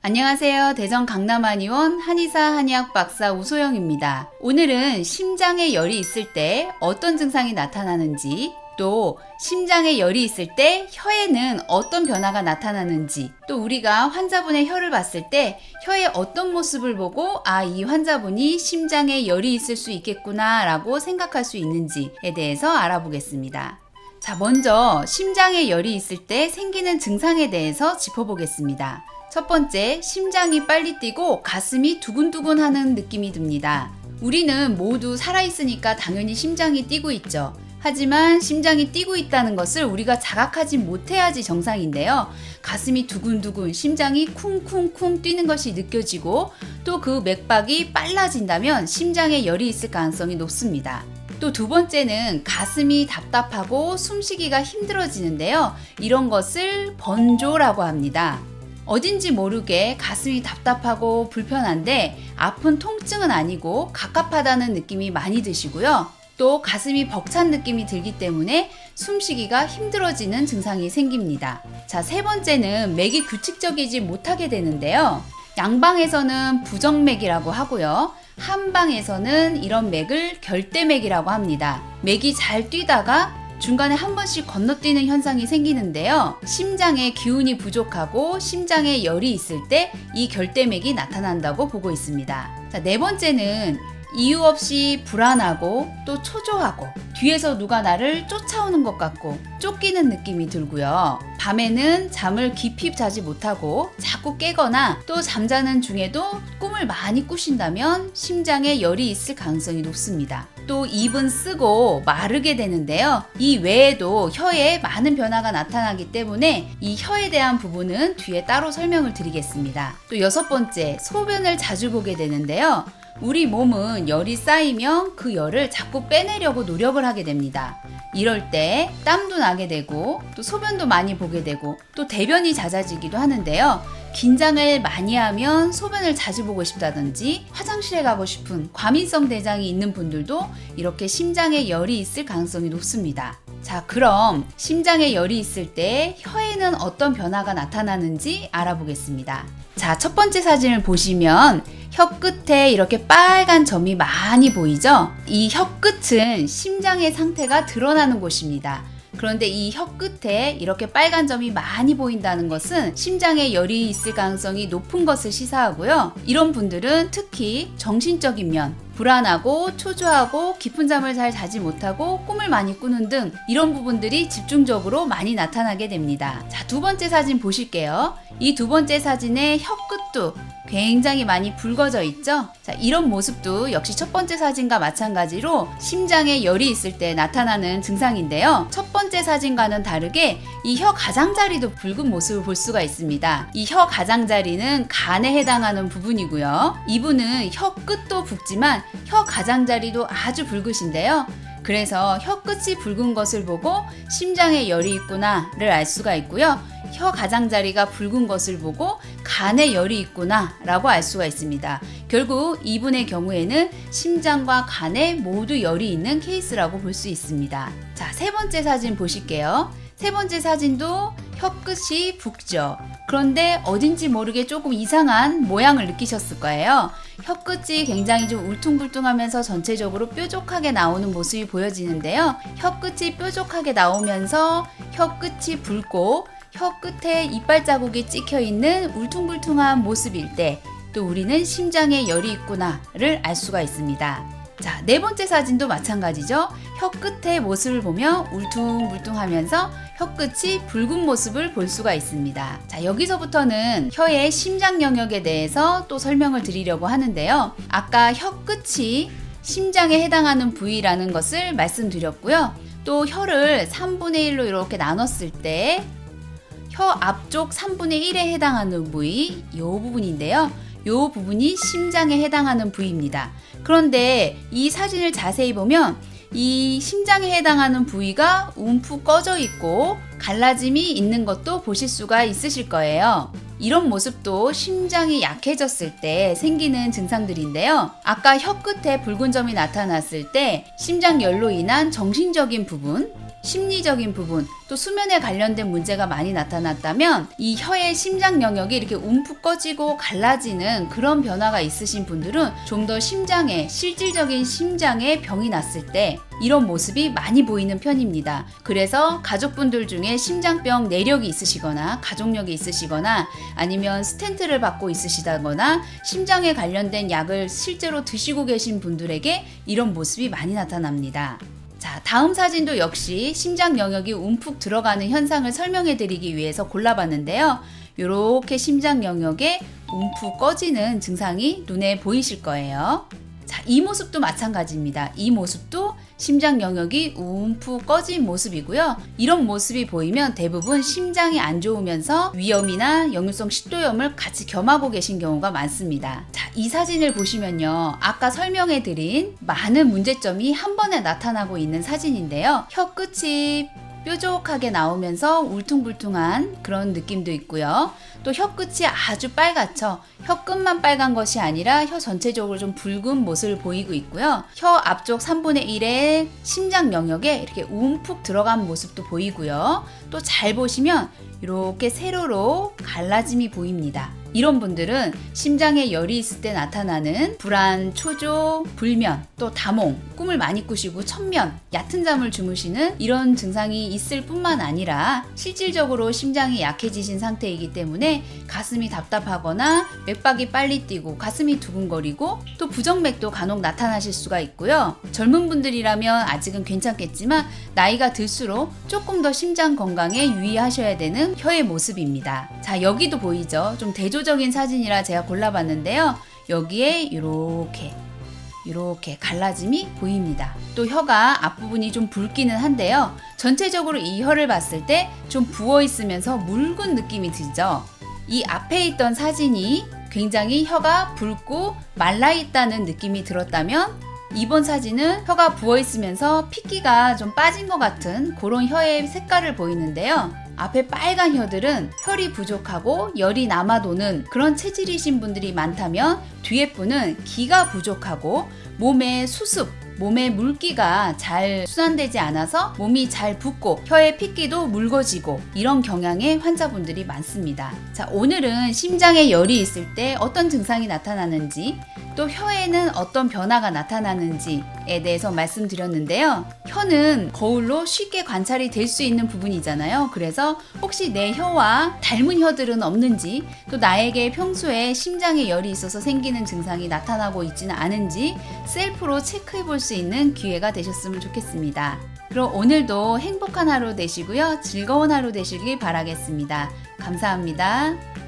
안녕하세요. 대전 강남한의원 한의사 한의학 박사 우소영입니다. 오늘은 심장에 열이 있을 때 어떤 증상이 나타나는지, 또 심장에 열이 있을 때 혀에는 어떤 변화가 나타나는지, 또 우리가 환자분의 혀를 봤을 때 혀의 어떤 모습을 보고 이 환자분이 심장에 열이 있을 수 있겠구나 라고 생각할 수 있는지에 대해서 알아보겠습니다. 자, 먼저 심장에 열이 있을 때 생기는 증상에 대해서 짚어보겠습니다. 첫 번째, 심장이 빨리 뛰고 가슴이 두근두근 하는 느낌이 듭니다. 우리는 모두 살아있으니까 당연히 심장이 뛰고 있죠. 하지만 심장이 뛰고 있다는 것을 우리가 자각하지 못해야지 정상인데요. 가슴이 두근두근, 심장이 쿵쿵쿵 뛰는 것이 느껴지고 또 그 맥박이 빨라진다면 심장에 열이 있을 가능성이 높습니다. 또 두 번째는 가슴이 답답하고 숨쉬기가 힘들어지는데요. 이런 것을 번조라고 합니다. 어딘지 모르게 가슴이 답답하고 불편한데 아픈 통증은 아니고 갑갑하다는 느낌이 많이 드시고요. 또 가슴이 벅찬 느낌이 들기 때문에 숨쉬기가 힘들어지는 증상이 생깁니다. 자, 세 번째는 맥이 규칙적이지 못하게 되는데요. 양방에서는 부정맥이라고 하고요. 한방에서는 이런 맥을 결대맥이라고 합니다. 맥이 잘 뛰다가 중간에 한 번씩 건너뛰는 현상이 생기는데요. 심장에 기운이 부족하고 심장에 열이 있을 때 이 결대맥이 나타난다고 보고 있습니다. 자, 네 번째는 이유 없이 불안하고 또 초조하고 뒤에서 누가 나를 쫓아오는 것 같고 쫓기는 느낌이 들고요. 밤에는 잠을 깊이 자지 못하고 자꾸 깨거나 또 잠자는 중에도 꿈을 많이 꾸신다면 심장에 열이 있을 가능성이 높습니다. 또 입은 쓰고 마르게 되는데요. 이 외에도 혀에 많은 변화가 나타나기 때문에 이 혀에 대한 부분은 뒤에 따로 설명을 드리겠습니다. 또 여섯 번째, 소변을 자주 보게 되는데요. 우리 몸은 열이 쌓이면 그 열을 자꾸 빼내려고 노력을 하게 됩니다. 이럴 때 땀도 나게 되고 또 소변도 많이 보게 되고 또 대변이 잦아지기도 하는데요. 긴장을 많이 하면 소변을 자주 보고 싶다든지 화장실에 가고 싶은 과민성 대장이 있는 분들도 이렇게 심장에 열이 있을 가능성이 높습니다. 자, 그럼 심장에 열이 있을 때 혀에는 어떤 변화가 나타나는지 알아보겠습니다. 자, 첫 번째 사진을 보시면 혀 끝에 이렇게 빨간 점이 많이 보이죠? 이 혀 끝은 심장의 상태가 드러나는 곳입니다. 그런데 이 혀 끝에 이렇게 빨간 점이 많이 보인다는 것은 심장에 열이 있을 가능성이 높은 것을 시사하고요. 이런 분들은 특히 정신적인 면, 불안하고 초조하고 깊은 잠을 잘 자지 못하고 꿈을 많이 꾸는 등 이런 부분들이 집중적으로 많이 나타나게 됩니다. 자, 두 번째 사진 보실게요. 이 두 번째 사진의 혀 끝도 굉장히 많이 붉어져 있죠? 자, 이런 모습도 역시 첫 번째 사진과 마찬가지로 심장에 열이 있을 때 나타나는 증상인데요. 첫 번째 사진과는 다르게 이 혀 가장자리도 붉은 모습을 볼 수가 있습니다. 이 혀 가장자리는 간에 해당하는 부분이고요. 이분은 혀 끝도 붉지만 혀 가장자리도 아주 붉으신데요. 그래서 혀 끝이 붉은 것을 보고 심장에 열이 있구나를 알 수가 있고요. 혀 가장자리가 붉은 것을 보고 간에 열이 있구나 라고 알 수가 있습니다. 결국 이분의 경우에는 심장과 간에 모두 열이 있는 케이스라고 볼 수 있습니다. 자, 세 번째 사진 보실게요. 세 번째 사진도 혀 끝이 붉죠. 그런데 어딘지 모르게 조금 이상한 모양을 느끼셨을 거예요. 혀 끝이 굉장히 좀 울퉁불퉁하면서 전체적으로 뾰족하게 나오는 모습이 보여지는데요. 혀 끝이 뾰족하게 나오면서 혀 끝이 붉고 혀 끝에 이빨 자국이 찍혀 있는 울퉁불퉁한 모습일 때 또 우리는 심장에 열이 있구나를 알 수가 있습니다. 자, 네 번째 사진도 마찬가지죠. 혀 끝의 모습을 보면 울퉁불퉁하면서 혀 끝이 붉은 모습을 볼 수가 있습니다. 자, 여기서부터는 혀의 심장 영역에 대해서 또 설명을 드리려고 하는데요. 아까 혀 끝이 심장에 해당하는 부위라는 것을 말씀드렸고요. 또 혀를 3분의 1로 이렇게 나눴을 때 혀 앞쪽 3분의 1에 해당하는 부위, 이 부분인데요. 이 부분이 심장에 해당하는 부위입니다. 그런데 이 사진을 자세히 보면 이 심장에 해당하는 부위가 움푹 꺼져 있고 갈라짐이 있는 것도 보실 수가 있으실 거예요. 이런 모습도 심장이 약해졌을 때 생기는 증상들인데요. 아까 혀 끝에 붉은 점이 나타났을 때 심장열로 인한 정신적인 부분, 심리적인 부분, 또 수면에 관련된 문제가 많이 나타났다면 이 혀의 심장 영역이 이렇게 움푹 꺼지고 갈라지는 그런 변화가 있으신 분들은 좀 더 심장에, 실질적인 심장에 병이 났을 때 이런 모습이 많이 보이는 편입니다. 그래서 가족분들 중에 심장병 내력이 있으시거나 가족력이 있으시거나 아니면 스텐트를 받고 있으시다거나 심장에 관련된 약을 실제로 드시고 계신 분들에게 이런 모습이 많이 나타납니다. 자, 다음 사진도 역시 심장 영역이 움푹 들어가는 현상을 설명해 드리기 위해서 골라봤는데요. 이렇게 심장 영역에 움푹 꺼지는 증상이 눈에 보이실 거예요. 자, 이 모습도 마찬가지입니다. 이 모습도 심장 영역이 움푹 꺼진 모습이고요. 이런 모습이 보이면 대부분 심장이 안 좋으면서 위염이나 역류성 식도염을 같이 겸하고 계신 경우가 많습니다. 자, 이 사진을 보시면요. 아까 설명해드린 많은 문제점이 한 번에 나타나고 있는 사진인데요. 혀 끝이 뾰족하게 나오면서 울퉁불퉁한 그런 느낌도 있고요. 또 혀 끝이 아주 빨갛죠. 혀 끝만 빨간 것이 아니라 혀 전체적으로 좀 붉은 모습을 보이고 있고요. 혀 앞쪽 3분의 1의 심장 영역에 이렇게 움푹 들어간 모습도 보이고요. 또 잘 보시면 이렇게 세로로 갈라짐이 보입니다. 이런 분들은 심장에 열이 있을 때 나타나는 불안, 초조, 불면, 또 다몽, 꿈을 많이 꾸시고 천면, 얕은 잠을 주무시는 이런 증상이 있을 뿐만 아니라 실질적으로 심장이 약해지신 상태이기 때문에 가슴이 답답하거나 맥박이 빨리 뛰고 가슴이 두근거리고 또 부정맥도 간혹 나타나실 수가 있고요. 젊은 분들이라면 아직은 괜찮겠지만 나이가 들수록 조금 더 심장 건강에 유의하셔야 되는 혀의 모습입니다. 자, 여기도 보이죠? 좀 대조적인 사진이라 제가 골라봤는데요. 여기에 이렇게 갈라짐이 보입니다. 또 혀가 앞부분이 좀 붉기는 한데요. 전체적으로 이 혀를 봤을 때 좀 부어 있으면서 묽은 느낌이 들죠. 이 앞에 있던 사진이 굉장히 혀가 붉고 말라 있다는 느낌이 들었다면 이번 사진은 혀가 부어 있으면서 핏기가 좀 빠진 것 같은 그런 혀의 색깔을 보이는데요. 앞에 빨간 혀들은 혈이 부족하고 열이 남아도는 그런 체질이신 분들이 많다면 뒤에 분은 기가 부족하고 몸의 수습, 몸의 물기가 잘 순환되지 않아서 몸이 잘 붓고 혀의 핏기도 묽어지고 이런 경향의 환자분들이 많습니다. 자, 오늘은 심장에 열이 있을 때 어떤 증상이 나타나는지 또 혀에는 어떤 변화가 나타나는지에 대해서 말씀드렸는데요. 혀는 거울로 쉽게 관찰이 될 수 있는 부분이잖아요. 그래서 혹시 내 혀와 닮은 혀들은 없는지 또 나에게 평소에 심장에 열이 있어서 생기는 증상이 나타나고 있지는 않은지 셀프로 체크해 볼 수 있는 기회가 되셨으면 좋겠습니다. 그럼 오늘도 행복한 하루 되시고요. 즐거운 하루 되시길 바라겠습니다. 감사합니다.